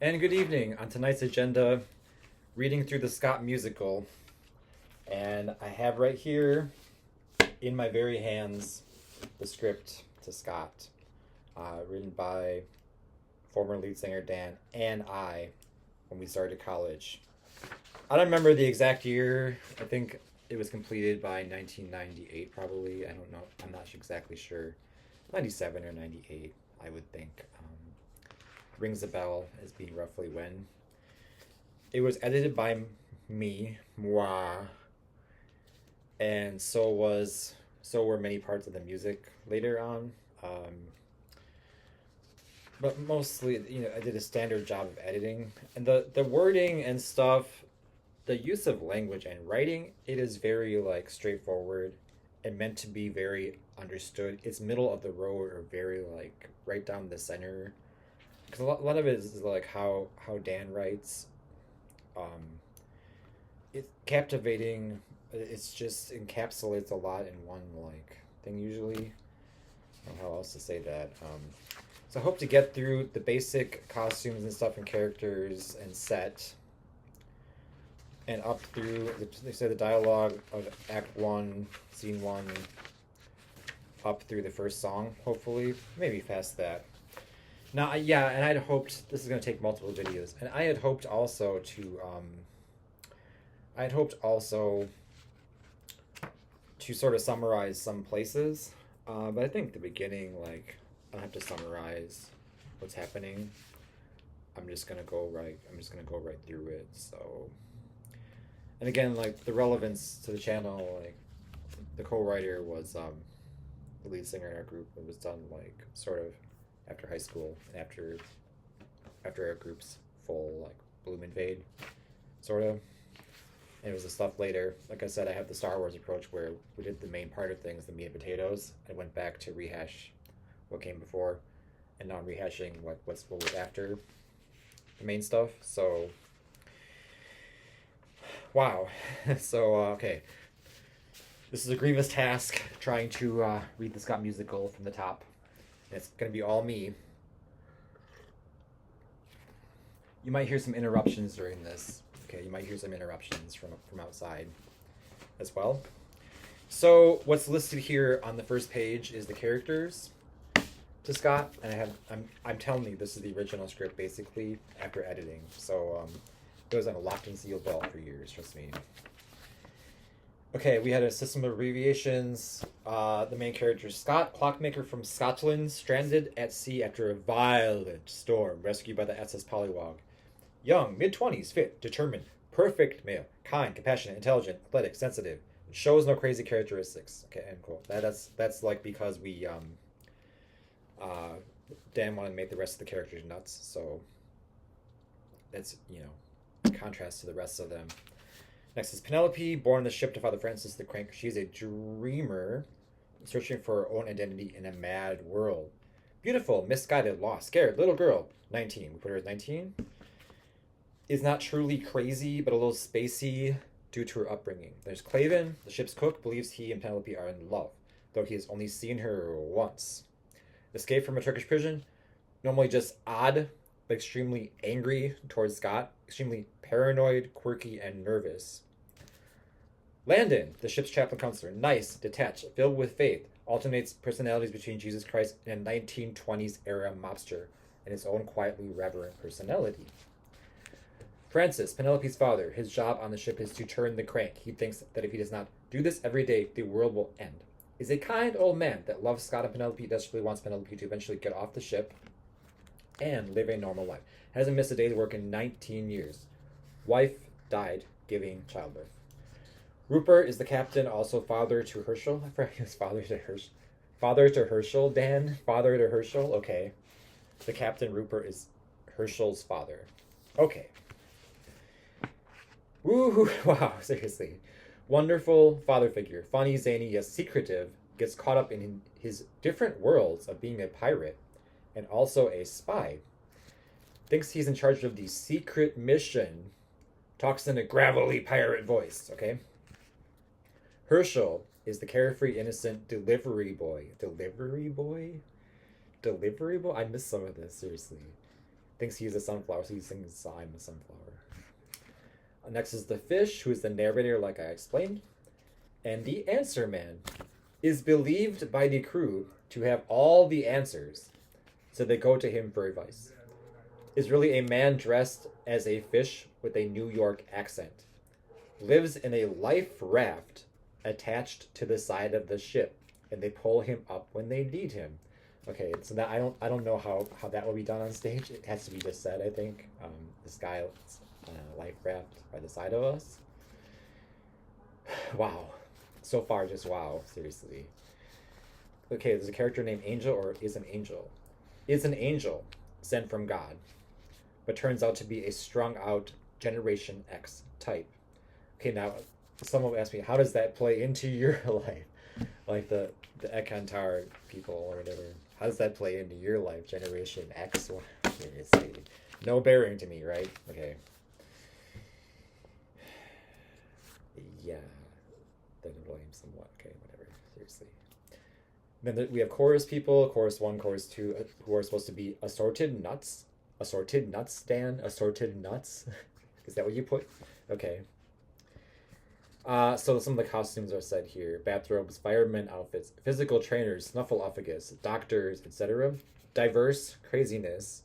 And good evening. On tonight's agenda, reading through the Scott musical. And I have right here in my very hands the script to Scott, written by former lead singer Dan and I when we started college. I don't remember the exact year. I think it was completed by 1998, probably. I don't know. I'm not exactly sure. 97 or 98, I would think. Rings a bell as being roughly when. It was edited by me, moi, and so were many parts of the music later on. But mostly, I did a standard job of editing, and the wording and stuff, the use of language and writing, it is very like straightforward and meant to be very understood. It's middle of the road or very like right down the center. Because a lot of it is like how Dan writes. Um, it's captivating. It's just encapsulates a lot in one like thing usually. I don't know how else to say that. So I hope to get through the basic costumes and stuff and characters and set, and up through they say the dialogue of Act One, Scene One, up through the first song. Hopefully, maybe past that. Now, yeah, and I'd hoped this is going to take multiple videos, and I had hoped also to sort of summarize some places, but I think the beginning, like, I don't have to summarize what's happening. I'm just gonna go right. I'm just gonna go right through it. So, and again, like the relevance to the channel, like the co-writer was the lead singer in our group. It was done like sort of after high school and after our group's full like bloom and fade, sort of. And it was the stuff later. Like I said, I have the Star Wars approach where we did the main part of things, the meat and potatoes. I went back to rehash what came before, and now I'm rehashing what was after the main stuff. So, wow. So okay, this is a grievous task trying to read the Scott musical from the top. And it's gonna be all me. You might hear some interruptions during this. Okay, you might hear some interruptions from outside as well. So what's listed here on the first page is the characters to Scott, and I'm telling you this is the original script basically after editing. So it was on a locked and sealed vault for years. Trust me. Okay, we had a system of abbreviations. The main character Scott, clockmaker from Scotland, stranded at sea after a violent storm, rescued by the SS Pollywog. Young, mid-20s, fit, determined, perfect male, kind, compassionate, intelligent, athletic, sensitive. Shows no crazy characteristics. Okay, end quote. That's like because we Dan wanted to make the rest of the characters nuts, so that's contrast to the rest of them. Next is Penelope, born on the ship to Father Francis the Crank. She's a dreamer searching for her own identity in a mad world. Beautiful, misguided, lost, scared, little girl. 19. We put her at 19. Is not truly crazy, but a little spacey due to her upbringing. There's Clavin, the ship's cook, believes he and Penelope are in love, though he has only seen her once. Escaped from a Turkish prison, normally just odd, but extremely angry towards Scott, extremely paranoid, quirky, and nervous. Landon, the ship's chaplain counselor, nice, detached, filled with faith, alternates personalities between Jesus Christ and a 1920s era mobster, and his own quietly reverent personality. Francis, Penelope's father, his job on the ship is to turn the crank. He thinks that if he does not do this every day, the world will end. Is a kind old man that loves Scott and Penelope, desperately wants Penelope to eventually get off the ship and live a normal life. Hasn't missed a day's work in 19 years. Wife died giving childbirth. Rupert is the captain, also father to Herschel. I forgot he was father to Herschel. Father to Herschel, Dan? Father to Herschel? Okay. The captain, Rupert, is Herschel's father. Okay. Woo! Wow, seriously. Wonderful father figure. Funny, zany, yet secretive. Gets caught up in his different worlds of being a pirate and also a spy. Thinks he's in charge of the secret mission. Talks in a gravelly pirate voice, okay? Herschel is the carefree, innocent delivery boy. Delivery boy? Delivery boy? I missed some of this, seriously. thinks he's a sunflower, so he sings I'm a sunflower. Next is the fish, who is the narrator, like I explained. And the answer man is believed by the crew to have all the answers, so they go to him for advice. Is really a man dressed as a fish with a New York accent. Lives in a life raft attached to the side of the ship, and they pull him up when they need him. Okay, so that I don't know how that will be done on stage. It has to be just said, I think. This guy on a life raft by the side of us. Wow. So far, just wow. Seriously. Okay, there's a character named Angel, or is an angel. Is an angel sent from God, but turns out to be a strung out Generation X type. Okay, now someone will ask me, how does that play into your life? Like the Ekantar people or whatever. How does that play into your life, Generation X? No bearing to me, right? Okay. Yeah, then blame somewhat. Okay, whatever. Seriously. Then we have chorus people, chorus 1, chorus 2, who are supposed to be assorted nuts. Assorted nuts, Dan? Assorted nuts? Is that what you put? Okay. So some of the costumes are said here. Bathrobes, fireman outfits, physical trainers, snuffleupagus, doctors, etc. Diverse craziness.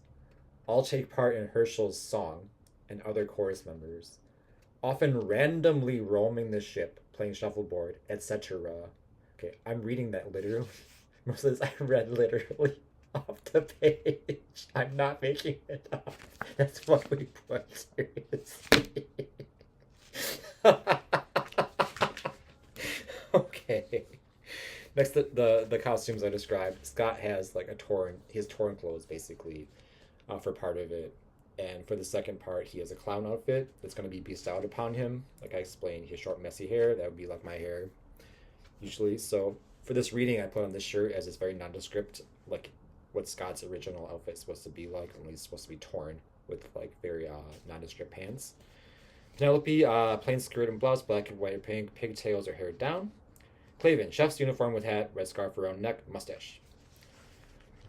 All take part in Herschel's song and other chorus members. Often randomly roaming the ship, playing shuffleboard, etc. Okay, I'm reading that literally. Most of this I read literally off the page. I'm not making it up. That's what we put, seriously. Okay. Next, the costumes I described. Scott has like his torn clothes basically for part of it. And for the second part, he has a clown outfit that's going to be bestowed upon him. Like I explained, he has short, messy hair. That would be like my hair, usually. So for this reading, I put on this shirt as it's very nondescript, like what Scott's original outfit is supposed to be like. Only it's supposed to be torn with like very nondescript pants. Penelope, plain skirt and blouse, black and white or pink, pigtails or hair down. Clavin, chef's uniform with hat, red scarf around neck, mustache.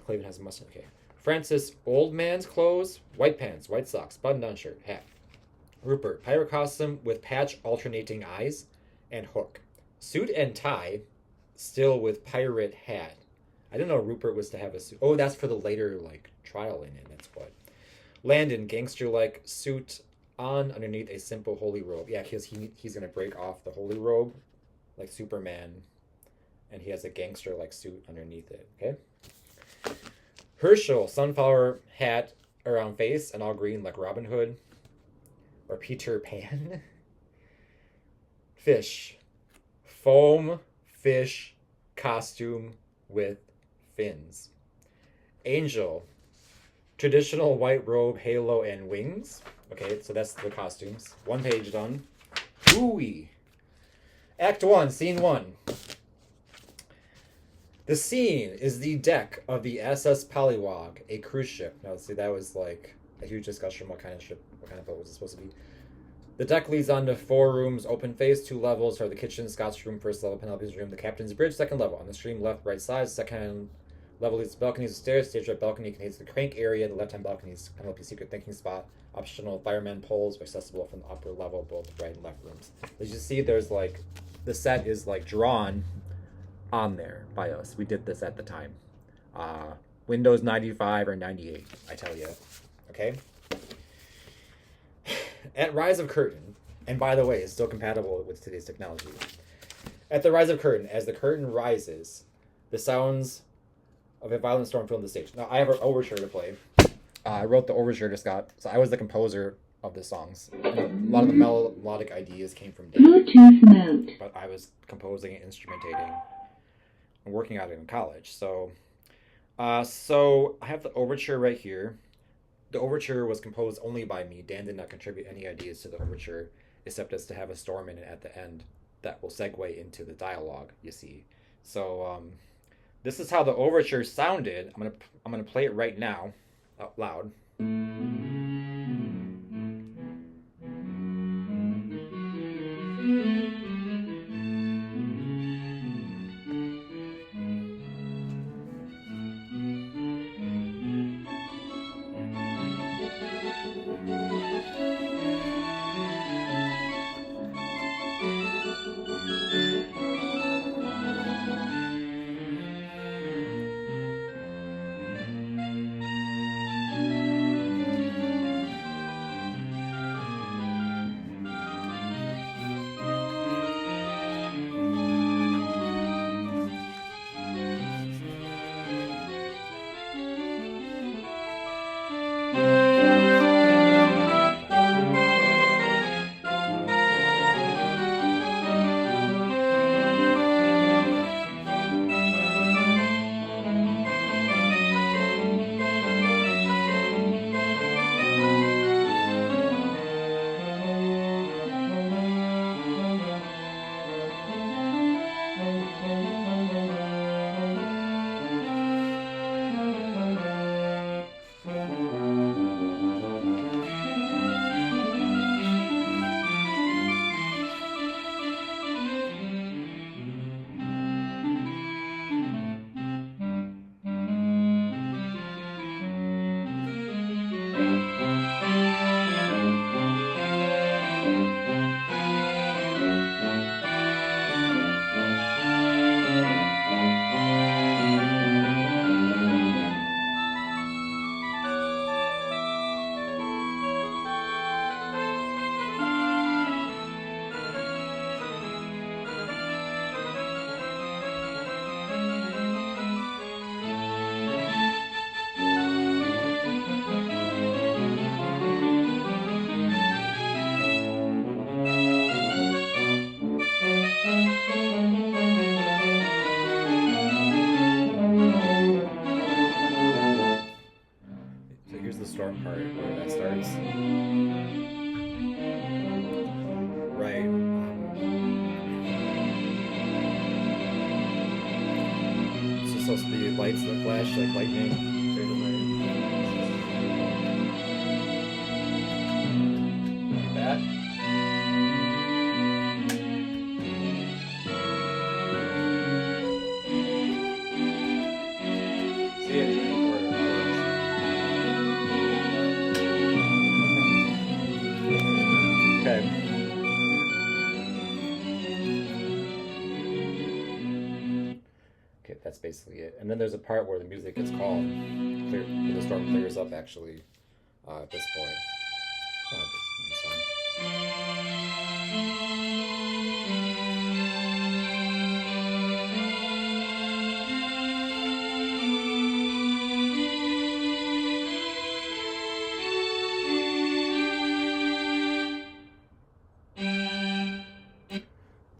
Clavin has a mustache. Okay. Francis, old man's clothes, white pants, white socks, button-down shirt, hat. Rupert, pirate costume with patch alternating eyes and hook. Suit and tie, still with pirate hat. I didn't know Rupert was to have a suit. Oh, that's for the later like trial in it. That's what. Landon, gangster-like suit on underneath a simple holy robe. Yeah, because he's gonna break off the holy robe like Superman, and he has a gangster-like suit underneath it. Okay. Herschel, sunflower hat around face and all green like Robin Hood or Peter Pan. Fish, foam fish costume with fins. Angel, traditional white robe, halo, and wings. Okay, so that's the costumes. 1 page done. Ooh-wee. Act 1, Scene 1. The scene is the deck of the SS Polywog, a cruise ship. Now, see, that was like a huge discussion. What kind of boat was it supposed to be? The deck leads on to 4 rooms, open face, 2 levels are the kitchen, Scott's room, first level, Penelope's room, the captain's bridge, second level. On the stream, left, right side, second level leads to balconies, stairs, stage right balcony contains the crank area, the left-hand balcony is Penelope's secret thinking spot. Optional fireman poles are accessible from the upper level, both right and left rooms. As you see, there's like, the set is like drawn on there by us. We did this at the time. Windows 95 or 98, I tell you. Okay? At Rise of Curtain, and by the way, it's still compatible with today's technology. At the Rise of Curtain, as the curtain rises, the sounds of a violent storm fill the stage. Now, I have an overture to play. I wrote the overture to Scott, so I was the composer of the songs. And a lot of the melodic ideas came from Dan, but I was composing and instrumentating and working on it in college. So I have the overture right here. The overture was composed only by me. Dan did not contribute any ideas to the overture, except as to have a storm in it at the end that will segue into the dialogue, you see. So this is how the overture sounded. I'm gonna play it right now, out loud. So here's the storm part where that starts. Right. It's just supposed to be lights that flash like lightning. Fade away. That. See it before it works. Okay. Okay, that's basically it. And then there's a part where the music gets calm. The storm clears up actually at this point.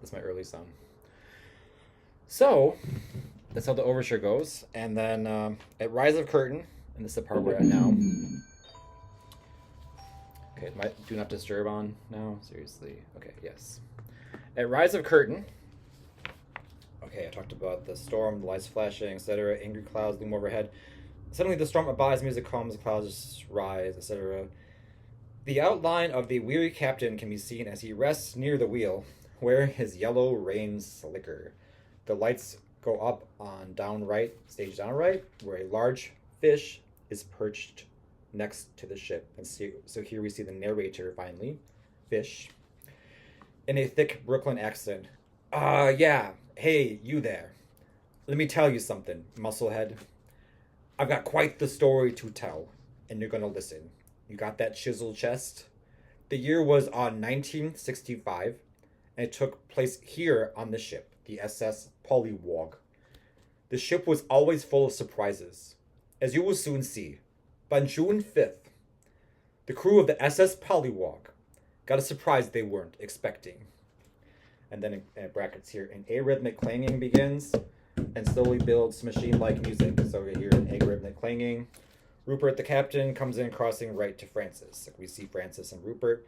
That's my early song. So, that's how the overture goes. And then at Rise of Curtain, and this is the part we're at now. Okay, do not disturb on now. Seriously. Okay, yes. At Rise of Curtain. Okay, I talked about the storm, the lights flashing, etc. Angry clouds loom overhead. Suddenly the storm abides, music calms, the clouds rise, etc. The outline of the weary captain can be seen as he rests near the wheel, where his yellow reins slicker. The lights go up on stage down right, where a large fish is perched next to the ship. And so here we see the narrator finally, fish, in a thick Brooklyn accent. Yeah, hey, you there. Let me tell you something, musclehead. I've got quite the story to tell, and you're gonna listen. You got that chiseled chest? The year was 1965, and it took place here on the ship, the SS Pollywog. The ship was always full of surprises, as you will soon see. But on June 5th, the crew of the SS Pollywog got a surprise they weren't expecting. And then in brackets here, an arrhythmic clanging begins and slowly builds machine-like music. So we hear an arrhythmic clanging. Rupert, the captain, comes in crossing right to Francis. We see Francis and Rupert.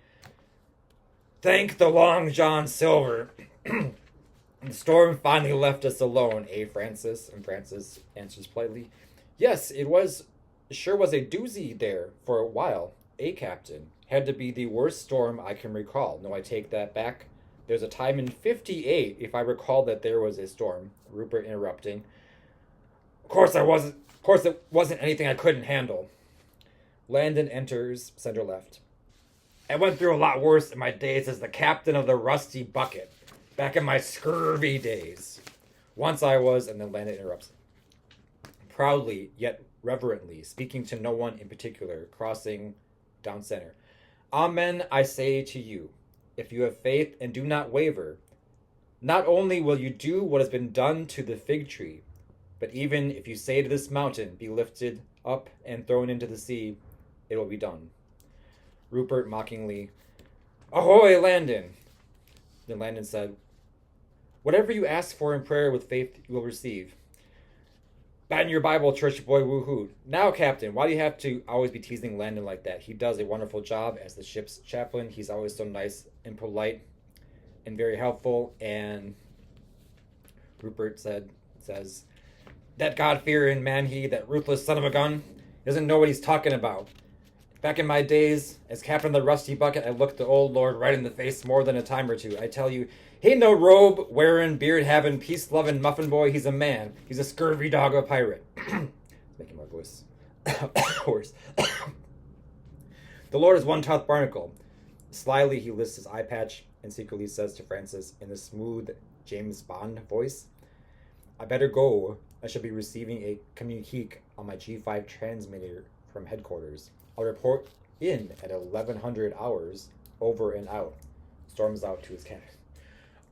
Thank the Long John Silver. The storm finally left us alone, eh, Francis? And Francis answers politely, yes, sure was a doozy there for a while, eh, Captain? Had to be the worst storm I can recall. No, I take that back. There's a time in 58, if I recall that there was a storm. Rupert interrupting. Of course it wasn't anything I couldn't handle. Landon enters center left. I went through a lot worse in my days as the captain of the Rusty Bucket. Back in my scurvy days. Once I was, and then Landon interrupts. Proudly, yet reverently, speaking to no one in particular, crossing down center. Amen, I say to you, if you have faith and do not waver, not only will you do what has been done to the fig tree, but even if you say to this mountain, be lifted up and thrown into the sea, it will be done. Rupert mockingly, ahoy, Landon! Then Landon said, whatever you ask for in prayer with faith, you will receive. Batten your Bible, church boy, woohoo. Now, Captain, why do you have to always be teasing Landon like that? He does a wonderful job as the ship's chaplain. He's always so nice and polite and very helpful. And Rupert says, that God-fearing man that ruthless son of a gun, doesn't know what he's talking about. Back in my days, as captain of the Rusty Bucket, I looked the old lord right in the face more than a time or two. I tell you, he ain't no robe-wearing, beard-having, peace-loving muffin boy. He's a man. He's a scurvy dog of a pirate. Making my voice worse. The Lord is one tough barnacle. Slyly, he lifts his eye patch and secretly says to Francis in a smooth James Bond voice, I better go. I shall be receiving a communique on my G5 transmitter from headquarters. I'll report in at 1100 hours, over and out. Storms out to his cabin.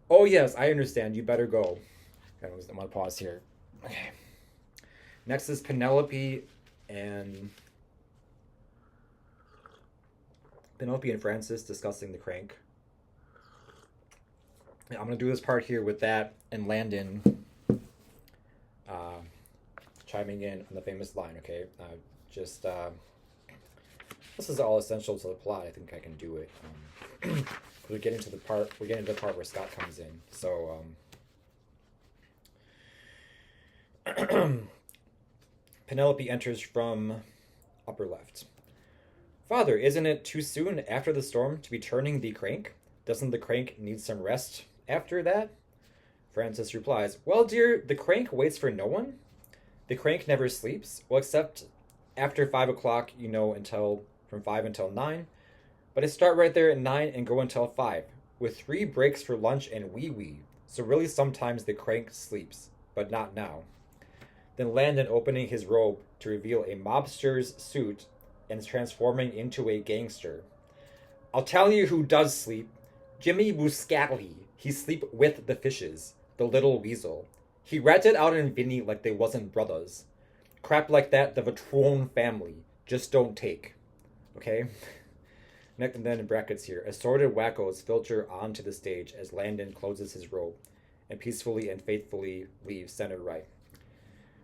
Oh, yes, I understand. You better go. I'm going to pause here. Okay. Next is Penelope and Francis discussing the crank. I'm going to do this part here with that and Landon chiming in on the famous line, okay? This is all essential to the plot. I think I can do it. We're getting to the part where Scott comes in. So, Penelope enters from upper left. Father, isn't it too soon after the storm to be turning the crank? Doesn't the crank need some rest after that? Francis replies, well, dear, the crank waits for no one. The crank never sleeps, well, except after 5 o'clock, from 5 until 9. But I start right there at 9 and go until 5, with 3 breaks for lunch and wee-wee. So really sometimes the crank sleeps, but not now. Then Landon opening his robe to reveal a mobster's suit and transforming into a gangster. I'll tell you who does sleep. Jimmy Buscali. He sleep with the fishes, the little weasel. He ratted out in Vinny like they wasn't brothers. Crap like that the Vatron family just don't take. Okay? Next, and then in brackets here, assorted wackos filter onto the stage as Landon closes his robe and peacefully and faithfully leaves center right.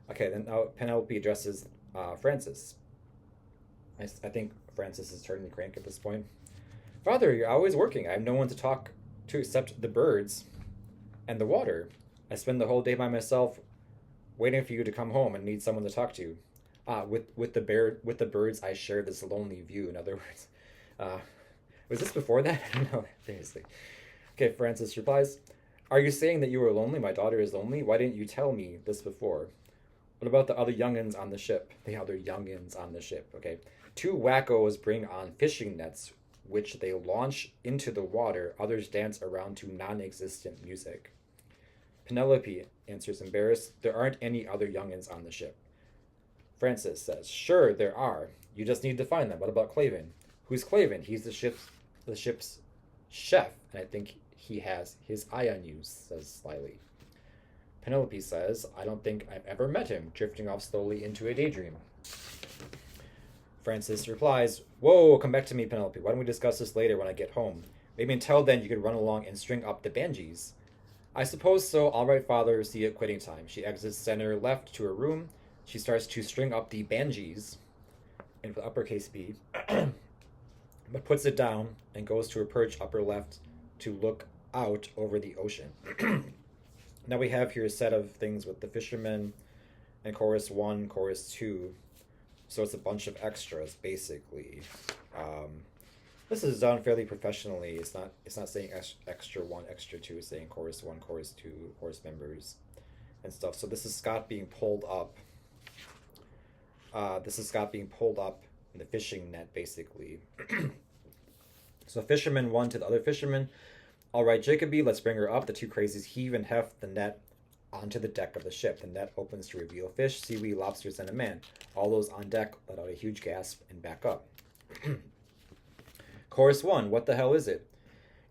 Okay, then now Penelope addresses Francis. I think Francis is turning the crank at this point. Father, you're always working. I have no one to talk to except the birds and the water. I spend the whole day by myself waiting for you to come home and need someone to talk to. With the birds, I share this lonely view. In other words, was this before that? I don't know. Seriously. Okay, Francis replies, are you saying that you are lonely? My daughter is lonely? Why didn't you tell me this before? What about the other youngins on the ship? Okay. 2 wackos bring on fishing nets, which they launch into the water. Others dance around to non-existent music. Penelope answers embarrassed, there aren't any other youngins on the ship. Francis says, sure there are. You just need to find them. What about Clavin? Who's Clavin? He's the ship's chef, and I think he has his eye on you, says slyly. Penelope says, I don't think I've ever met him, drifting off slowly into a daydream. Francis replies, whoa, come back to me, Penelope. Why don't we discuss this later when I get home? Maybe until then you could run along and string up the banshees. I suppose so. All right, Father, see you at quitting time. She exits center left to her room. She starts to string up the banshees, in uppercase B, but puts it down and goes to her perch upper left to look out over the ocean. Now we have here a set of things with the fishermen and chorus 1, chorus 2. So it's a bunch of extras, basically. This is done fairly professionally. It's not saying extra 1, extra 2. It's saying chorus 1, chorus 2, chorus members and stuff. So this is Scott being pulled up. In the fishing net, basically. So fisherman 1 to the other fisherman. All right, Jacoby, let's bring her up. The 2 crazies heave and heft the net onto the deck of the ship. The net opens to reveal fish, seaweed, lobsters, and a man. All those on deck let out a huge gasp and back up. Chorus 1, what the hell is it?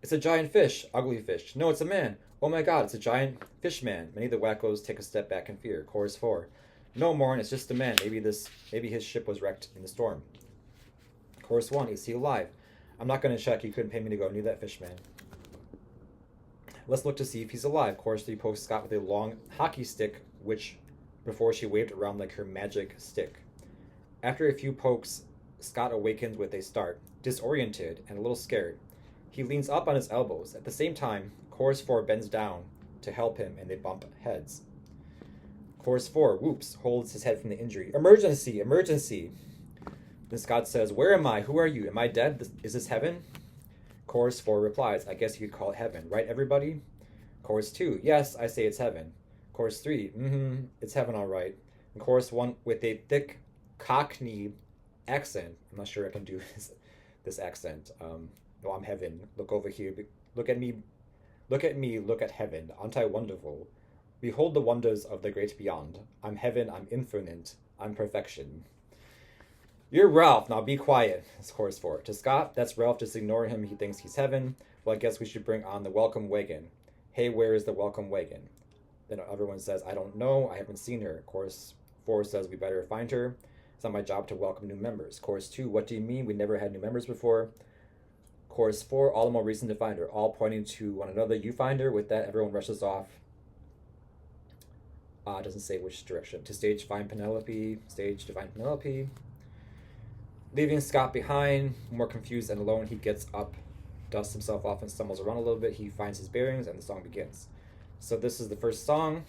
It's a giant fish, ugly fish. No, it's a man. Oh my god, it's a giant fish man. Many of the wackos take a step back in fear. Chorus 4, no, Morin, it's just a man. Maybe his ship was wrecked in the storm. Chorus 1, is he alive? I'm not going to check. You couldn't pay me to go near that fish man. Let's look to see if he's alive. Chorus 3 pokes Scott with a long hockey stick, which before she waved around like her magic stick. After a few pokes, Scott awakens with a start, disoriented and a little scared. He leans up on his elbows. At the same time, Chorus 4 bends down to help him and they bump heads. Chorus 4, whoops, holds his head from the injury. Emergency, emergency. Then Scott says, where am I? Who are you? Am I dead? Is this heaven? Chorus 4 replies, I guess you could call it heaven, right everybody? Chorus 2, yes, I say it's heaven. Chorus 3, it's heaven all right. And Chorus 1 with a thick Cockney accent, I'm not sure I can do this accent. Oh, I'm heaven. Look over here. Look at me. Look at me. Look at heaven. Aren't I wonderful? Behold the wonders of the great beyond. I'm heaven. I'm infinite. I'm perfection. You're Ralph. Now be quiet. It's chorus 4. To Scott, that's Ralph. Just ignore him. He thinks he's heaven. Well, I guess we should bring on the welcome wagon. Hey, where is the welcome wagon? Then everyone says, I don't know. I haven't seen her. Chorus 4 says, we better find her. It's not my job to welcome new members. Chorus 2, what do you mean? We never had new members before. Chorus 4, all the more reason to find her. All pointing to one another. You find her. With that, everyone rushes off. Doesn't say which direction. To stage, find Penelope. Stage to find Penelope. Leaving Scott behind, more confused and alone, he gets up, dusts himself off, and stumbles around a little bit. He finds his bearings, and the song begins. So this is the first song.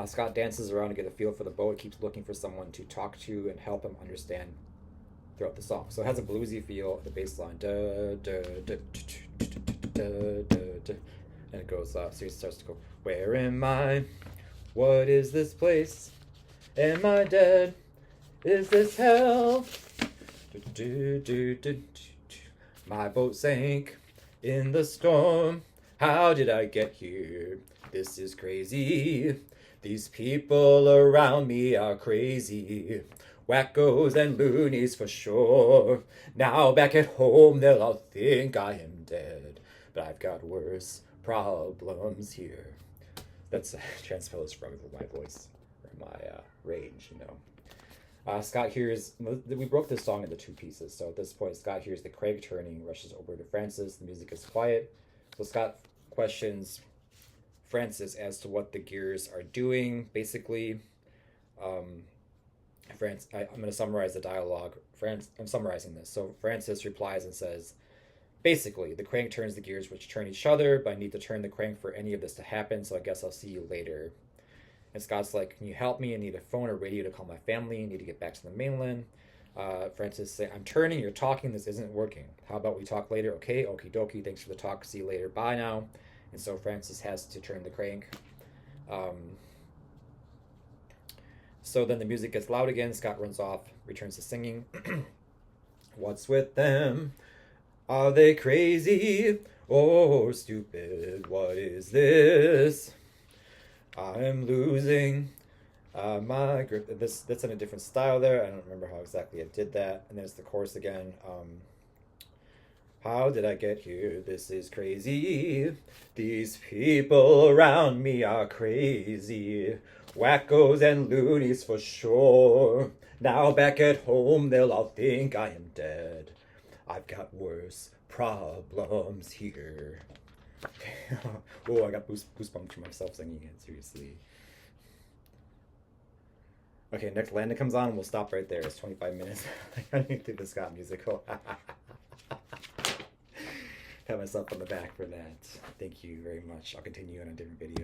Scott dances around to get a feel for the boat, keeps looking for someone to talk to and help him understand throughout the song. So it has a bluesy feel, the bass line. And it goes up, so he starts to go, where am I? What is this place? Am I dead? Is this hell? My boat sank in the storm. How did I get here? This is crazy. These people around me are crazy. Wackos and loonies for sure. Now back at home they'll all think I am dead. But I've got worse problems here. That's transpose from my voice, or my range, you know. Scott hears, we broke this song into 2 pieces, so at this point Scott hears the Craig turning, rushes over to Francis, the music is quiet. So Scott questions Francis as to what the gears are doing. Basically, I'm going to summarize the dialogue. I'm summarizing this. So Francis replies and says, basically, the crank turns the gears which turn each other, but I need to turn the crank for any of this to happen, so I guess I'll see you later. And Scott's like, can you help me? I need a phone or radio to call my family. I need to get back to the mainland. Francis says, I'm turning, you're talking, this isn't working. How about we talk later? Okay, okie dokie, thanks for the talk, see you later, bye now. And so Francis has to turn the crank. So then the music gets loud again. Scott runs off, returns to singing. What's with them? Are they crazy or stupid? What is this? I'm losing my grip. That's in a different style there. I don't remember how exactly I did that. And then it's the chorus again. How did I get here? This is crazy. These people around me are crazy. Wackos and loonies for sure. Now back at home they'll all think I am dead. I've got worse problems here. Oh, I got goosebumps from myself singing it, seriously. Okay, next Landon comes on, and we'll stop right there. It's 25 minutes. I need to do the Scott musical. Pat myself on the back for that. Thank you very much. I'll continue in a different video.